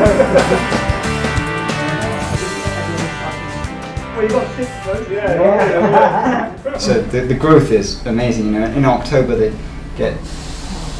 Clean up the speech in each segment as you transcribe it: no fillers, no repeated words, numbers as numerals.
Well, you got 6 votes. Yeah. So the growth is amazing. You know, in October they get.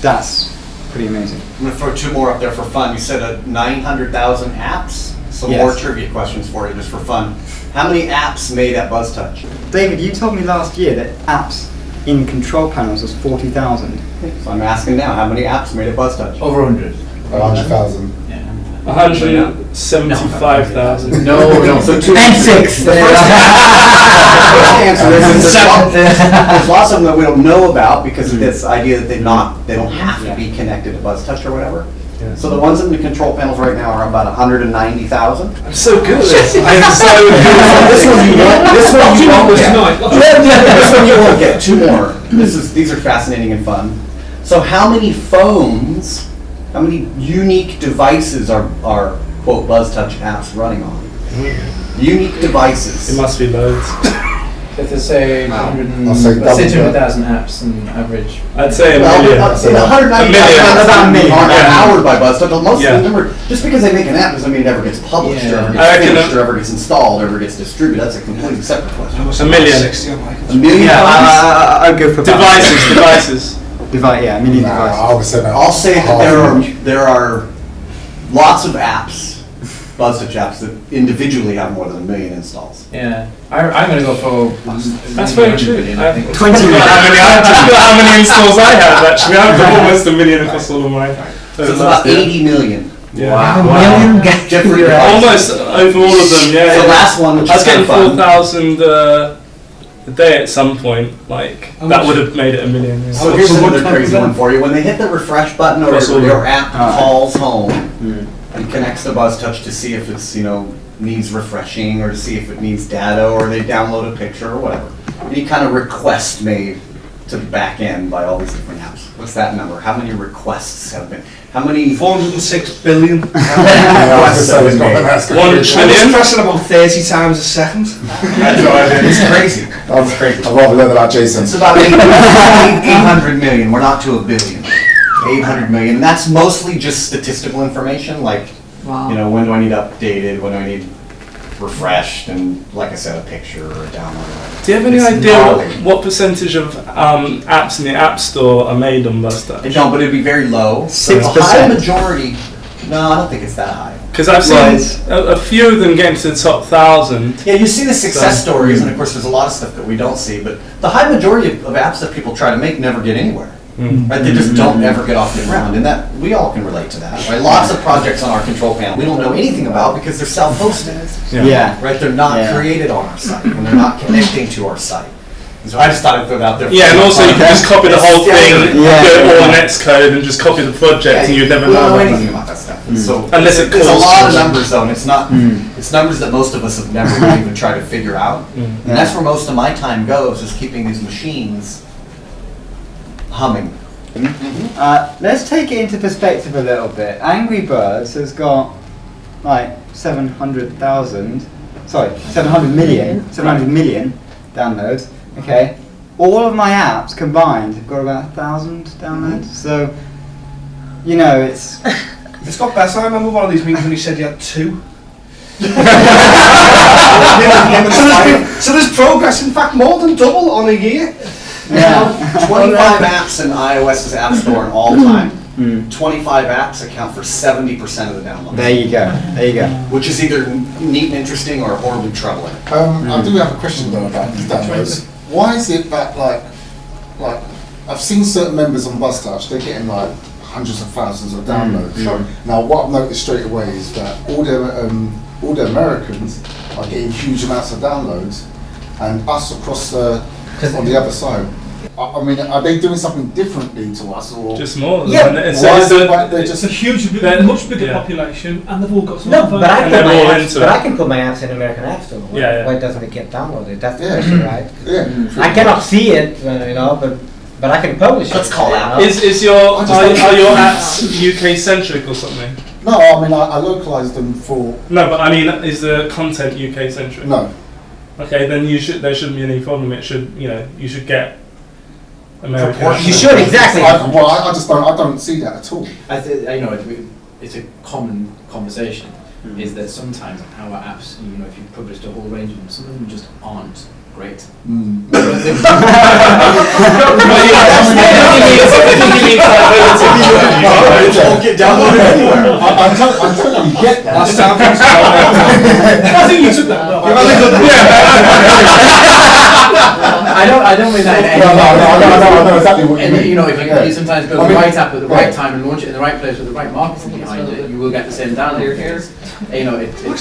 That's pretty amazing. I'm gonna throw 2 more up there for fun. You said 900,000 apps. Some more trivia questions for you, just for fun. How many apps made at BuzzTouch? David, you told me last year that apps in control panels was 40,000. So I'm asking now, how many apps made at BuzzTouch? Over 100. 100,000. 175,000. No. So 2 and 6. The first answer is there's lots of them that we don't know about because of this idea that they don't have to be connected to BuzzTouch or whatever. Yeah. So the ones in the control panels right now are about 190,000. I'm so good at this. I'm so good. This one you won't get. 2 more. These are fascinating and fun. So how many phones? How many unique devices are quote BuzzTouch apps running on? Unique devices. It must be loads. If they say 200,000 apps on average. I'd say a million. 190,000 are powered by BuzzTouch. Most of them are, just because they make an app doesn't mean it ever gets published or ever gets finished or ever gets installed or ever gets distributed. That's a completely separate question. A million. A million? I'll go for devices. A million devices. I'll say that there are lots of apps, BuzzTouch apps, that individually have more than 1 million installs. Yeah, I'm going to go for. That's very true. I think 20 million. How many installs I have actually? I've got almost 1 million across all of mine. So it's about 80 million. Yeah. Wow. Jeffrey, almost over all of them. Yeah. The last one, which I was getting fun. 4,000 a day at some point. Like that would have made it 1 million. Yeah. So here's another crazy one for you. When they hit the refresh button or your app calls home and connects to BuzzTouch to see if it's needs refreshing or to see if it needs data or they download a picture or whatever. Any kind of request made to the back end by all these different apps. What's that number? How many requests have been? How many? 406 billion. Requests have been made? 1 trillion. Pressing about 30 times a second. It's crazy. I'd rather learn about Jason. It's about 800 million. We're not to a billion. 800 million. And that's mostly just statistical information, like when do I need updated, when do I need refreshed, and like I said, a picture or a download. Do you have any idea what percentage of apps in the App Store are made on BuzzTouch? I don't, but it'd be very low. 6%. The high majority. No, I don't think it's that high. Because I've seen a few of them getting to the top 1,000. Yeah, you see the success stories, and of course there's a lot of stuff that we don't see, but the high majority of apps that people try to make never get anywhere. Right? They just don't ever get off the ground, and that we all can relate to that. Right? Lots of projects on our control panel we don't know anything about because they're self-hosted. Right? They're not created on our site, and they're not connecting to our site. So I just thought I'd throw it out there. Yeah, and also you can just copy the whole thing, do it all in Xcode, and just copy the project, and you'd never know anything about that stuff. So unless it it's a lot of numbers, though, and it's not. It's numbers that most of us have never even tried to figure out, and that's where most of my time goes, is keeping these machines humming. Let's take it into perspective a little bit. Angry Birds has got like 700 million downloads. Okay, all of my apps combined have got about 1,000 downloads. So, it's It's got better. I remember one of these meetings when he said he had 2. So there's progress, in fact, more than double on a year. 25 apps in iOS's App Store in all time. 25 apps account for 70% of the downloads. There you go. Which is either neat and interesting or horribly troubling. I do have a question though about these downloads. Why is it that like I've seen certain members on BuzzTouch, they're getting like hundreds of thousands of downloads. Now what I've noticed straight away is that all the Americans are getting huge amounts of downloads, and us across on the other side. I mean, are they doing something differently to us, or just more? Yeah. They're just a huge, much bigger population, and they've all got some. No, but I can put my apps in American App Store. Why doesn't it get downloaded? That's the question, right? Yeah. I cannot see it, but I can publish it. Let's call out. Are your apps UK centric or something? No, I mean I localized them for. No, but I mean, is the content UK centric? No. Okay, then there shouldn't be any problem. It should, you should get American. You should, exactly. I just don't see that at all. I know it's a common conversation, is that sometimes our apps, you know, if you've published a whole range of them, some of them just aren't great. Won't get downloaded anywhere. I totally get that. I think you took that. I don't mean that in any No, I know exactly what you And mean. you know, if you sometimes build I the mean, right app at the right time and launch it in the right place with the right marketing behind it, you will get the same download figures. You know, it's. No,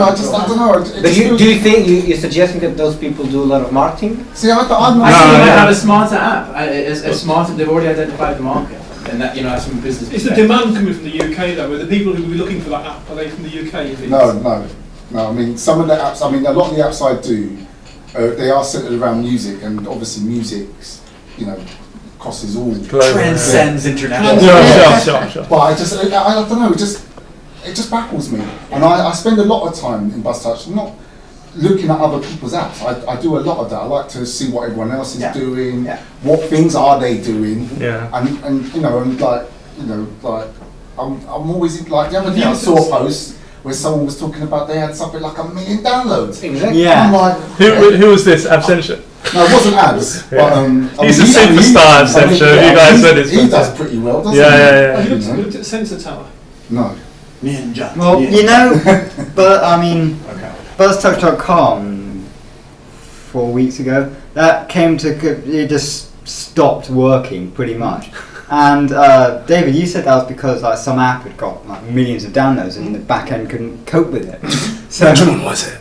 I don't know. But do you think you're suggesting that those people do a lot of marketing? See, I'm I not. think they might have a smarter app. A smarter. They've already identified the market, and that, you know, that's from a business. Is the demand coming from the UK though? Are the people who will be looking for that app, are they from the UK? You think? No. I mean, some of the apps. I mean, a lot of the apps I do, they are centered around music, and obviously music's, you know, crosses all. Transcends international. Sure. But I don't know. It just baffles me, and I spend a lot of time in BuzzTouch not looking at other people's apps. I do a lot of that. I like to see what everyone else is doing. Yeah. What things are they doing? Yeah. And you know, and like, you know, like I'm always like the other day I saw a post where someone was talking about they had something like 1 million downloads. Exactly. Yeah. I'm like, Who was this? Absentia? no, it wasn't ads. But, He's a superstar, Absentia. You guys said it's he does pretty well, doesn't he? Yeah. Have you looked at the sensor tower? No. Ninja. Well, Ninja. you know, but I mean, Okay. BuzzTouch.com 4 weeks ago, that came to, it just stopped working pretty much. And David, you said that was because like some app had got like millions of downloads and the back end couldn't cope with it. So Which one was it?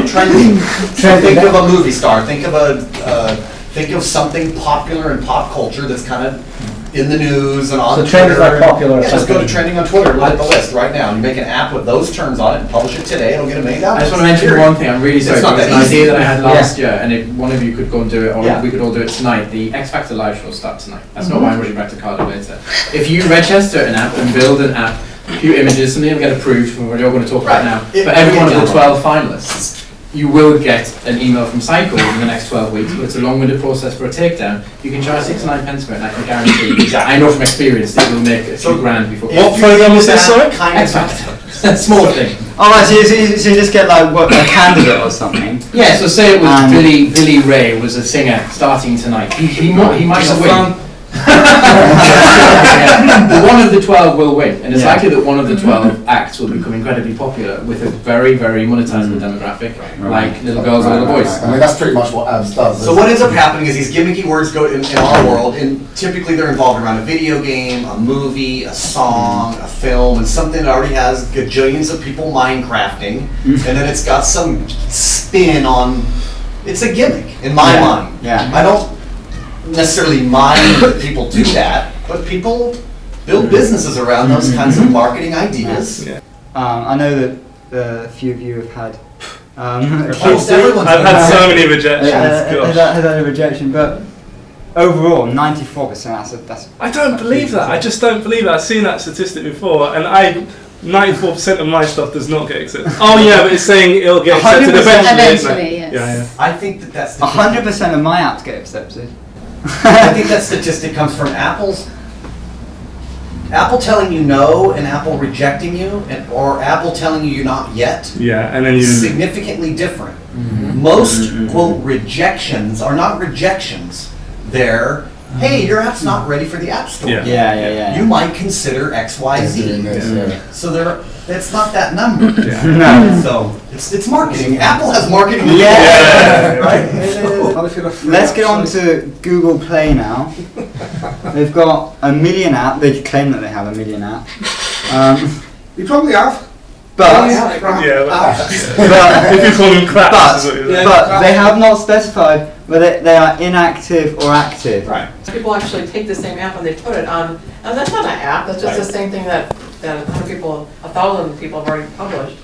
Trending. Think of a movie star. Think of something popular in pop culture that's kind of in the news and on So Twitter. trend is like popular or Yeah, just go to something. trending on Twitter. Look at the list right now. You make an app with those terms on it and publish it today. It'll get $1 million. I just want to mention one thing. I'm really sorry. It's not It was that an easy. idea that I had last year, and if one of you could go and do it, or Yeah. we could all do it tonight. The X Factor live show will start tonight. That's not why I'm rushing back to Cardiff later. If you register an app and build an app, a few images, something will get approved from what you're going to talk about now. It For every will one of get the 12 finalists, you will get an email from Cycle in the next 12 weeks, but it's a long-winded process for a takedown. You can charge 6 or 9 pence for it, and I can guarantee, I know from experience, that it will make a few grand before. What program was this, sorry? X Factor. Small thing. oh, right, so you just get like what, a candidate or something. Yeah, so say it was And- Billy Ray was a singer starting tonight. He might not win. But one of the 12 will win, and it's Yeah. likely that one of the 12 acts will become incredibly popular with a very, very monetizable demographic, like little girls and little boys. I mean, that's pretty much what Abs does. So what ends up happening is these gimmicky words go in our world, and typically they're involved around a video game, a movie, a song, a film, and something that already has gajillions of people Minecrafting, and then it's got some spin on. It's a gimmick in my mind. Yeah. I don't necessarily mind that people do that, but people build businesses around those kinds of marketing ideas. Yeah. I know that a few of you have had. Almost everyone's I've had so many Has rejections. Gosh. had a rejection, but overall, 94%. That's. I don't believe that. I just don't believe it. I've seen that statistic before, and 94% of my stuff does not get accepted. Oh yeah, but it's saying it'll get accepted 100% eventually. isn't it? Eventually, yes. Yeah. I think that's 100% of my apps get accepted. I think that statistic comes from Apple telling you no and Apple rejecting you, or Apple telling you you're not yet. Yeah, and then you. Significantly different. Most quote rejections are not rejections. They're, hey, your app's not ready for the App Store. Yeah. Yeah. You might consider X, Y, He's doing Z. this, yeah. So it's not that number. Yeah. No. So it's marketing. Apple has marketing. Yeah. Right. Let's get on to Google Play now. They've got 1 million app. They claim that they have 1 million app. You probably have. But Yeah, but but if you call them craps, is what you're saying. but they have not specified whether they are inactive or active. Right. People actually take the same app and they put it on, and that's not an app, that's just the same thing that 1,000 people have already published.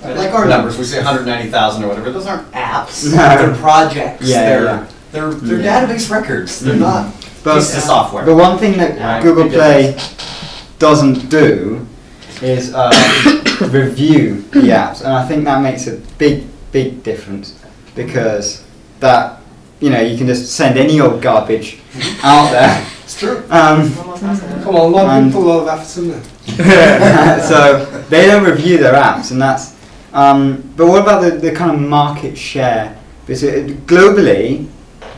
Like our numbers, we say 190,000 or whatever. Those aren't apps. No. They're projects. Yeah, They're Yeah. database records. They're not But pieces of software. the one thing that Yeah, Google big Play doesn't do is review the apps, and I think that makes a big difference, because that, you know, you can just send any old garbage out there It's true. Almost has it. Come on, a lot of And- people, a lot of efforts in there. So they don't review their apps, and that's. But what about the kind of market share? Because globally,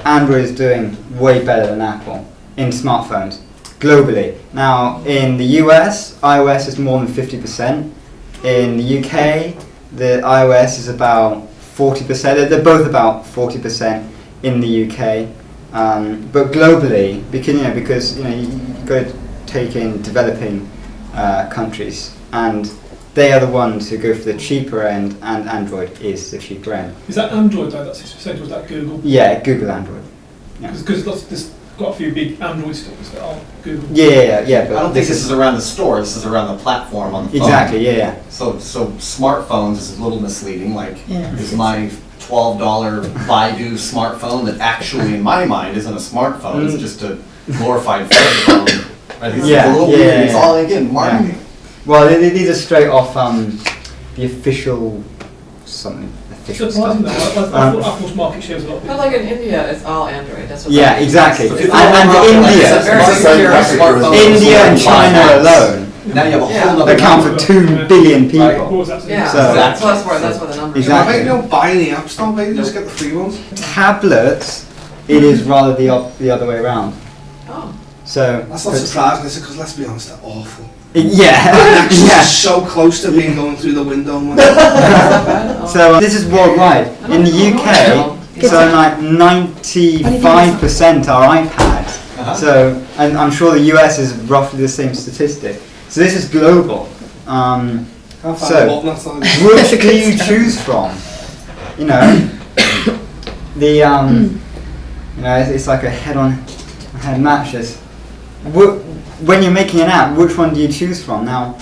Android is doing way better than Apple in smartphones. Globally, now in the US, iOS is more than 50%. In the UK, the iOS is about 40%. They're both about 40% in the UK. But globally, because you've got to take in developing countries, and they are the ones who go for the cheaper end, and Android is the cheaper end. Is that Android though? That's 6%, or is that Google? Yeah, Google Android. Yeah. Because there's got a few big Android stores that are Google. Yeah. But I don't think this is around the store, this is around the platform on the phone. exactly. Yeah. So smartphones is a little misleading, like, is my $12 Baidu smartphone that actually in my mind isn't a smartphone, it's just a glorified phone. Right? It's Yeah, a little yeah, weird, it's yeah. all, again, marketing. Well, these are straight off the official something. Official Surprising though, stuff. I thought Apple's market share was a lot bigger. But like in India, it's all Android, that's what. Yeah, that is. exactly. So if And, you and go around, like, it's a India, very secure smartphone. India and It's China apps. alone Now you have a Yeah. whole other account for 2 billion What people. was that? Yeah, So- so that's where the numbers. Exactly. Maybe don't buy any apps now, maybe just get the free ones. Tablets, it is rather the other way around. Oh, That's So, not but- surprising, is it? Because let's be honest, they're awful. yeah, It's yeah. so close to being going through the window. Man. is that bad? Oh. So this is worldwide. In the UK, so like 95% are iPads. So, and I'm sure the US is roughly the same statistic. So this is global. Can't find So, the button, that's all. Which do you choose from? You know, it's like a head-on-head match. When you're making an app, which one do you choose from? Now,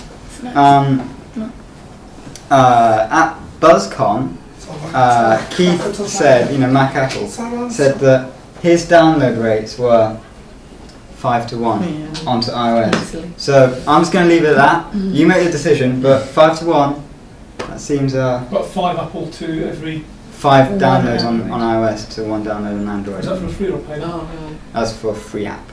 at BuzzCon, Keith said, Mac Apple said that his download rates were 5 to 1 onto iOS. So I'm just going to leave it at that. You make the decision, but 5 to 1, that seems Got 5 Apple to every. 5 downloads on iOS to 1 download on Is that Android. for a free or paid? Oh, really? That's for a free app.